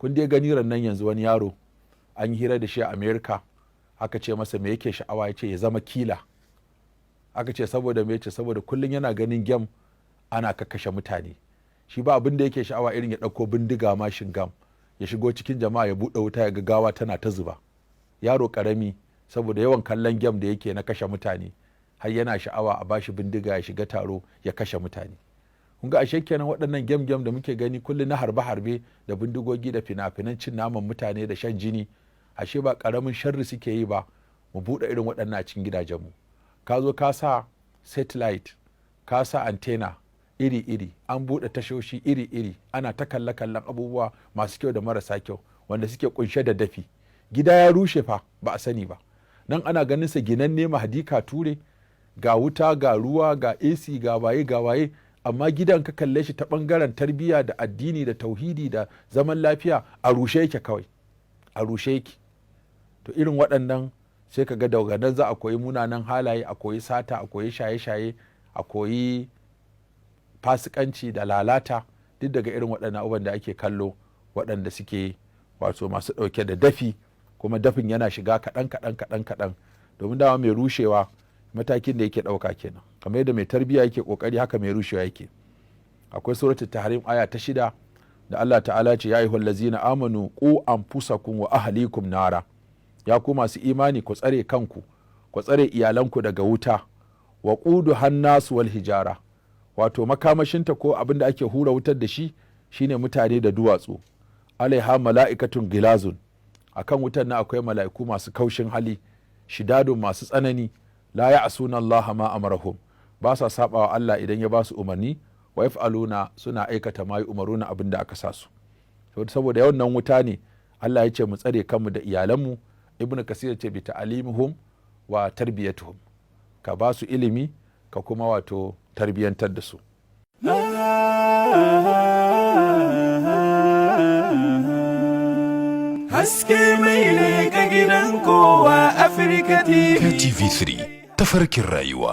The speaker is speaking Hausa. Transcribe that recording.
kun dai gani nan yanzu wani yaro an yi hira da shi a America, aka ce masa me yake sha'awa, ya ce ya zama kila. Aka ce saboda me, ce saboda kullum yana ganin gem ana kakkashe mutane, shi ba abin da yake sha'awa irin ya ɗauko bindiga mashin gam ya shigo cikin jama'a ya buɗe wuta ya ga gawa tana ta zuba. Yaro ƙarami saboda yawan kallon gem da yake na kashe mutane har yana sha'awa a bashi bindiga ya shiga taro ya kashe mutane. Kun ga ashe kenan waɗannan gem da muke gani kullum na harbe-harbe da bindigogi da fina-finan cin naman mutane da shan jini, ashe ba ƙaramin sharri suke yi ba. Mu buɗe irin waɗannan a cikin gidajenmu. Ka zo ka sa satellite, ka sa antenna iri-iri, an buɗe tashoshi iri-iri, ana ta kalle-kallen abubuwa masu kyau da marasa kyau wanda suke kunshe da dafi. Gida ya rushe fa ba a sani ba. Nan ana ganin sa ginanne mahadika ture, ga wuta ga ruwa ga AC ga waye, amma gidan ka kalle shi ta ɓangaren tarbiyya da addini da tauhidi da zaman lafiya a rushe yake kawai, a rushe yake. To irin waɗannan sai ka ga daga nan za a koyi munanan halaye, a koyi sata, a koyi shaye-shaye, a koyi fasikanci da lalata, duk daga irin waɗannan abubuwan da ake kallo waɗanda suke wato masu ɗauke da dafi, kuma dafin yana shiga kaɗan domin dama mai rushewa matakin da yake ɗauka kenan. Kamar yadda mai tarbiyya yake ƙoƙari, haka mai rushewa yake. Akwai suratul tahrim aya ta 6 da Allah ta'ala ce ya ayyuhal ladzina amanu qu anfusakum wa ahlikum nara. Ya ku masu imani ku tsare kanku, ku tsare iyalanku daga wuta. Wa qudu hannasu wal hijara, wato makamashinta ko abin da ake hura wutar da shi shine mutane da duwatsu. Alaiha mala'ikatun gilazun, akan wutar na akwai mala'iku masu kaushin hali, shidadun masu tsanani, la ya'suna Allah ma amarahum, ba sa sabawa Allah idan ya ba su umarni, wa yaf'aluna, suna aikata ma umaruna abin da aka sa su. Saboda yawan nan wuta ne Allah ya ce mu tsare kanmu da iyalanmu. Ibn Kasir ce bi ta'alimuhum wa tarbiyatuhum, ka ba su ilimi ka kuma wato tarbiyantar da su. Haske mai leƙa gidan kowa Afirka TV. KTV3 tafarkin rayuwa.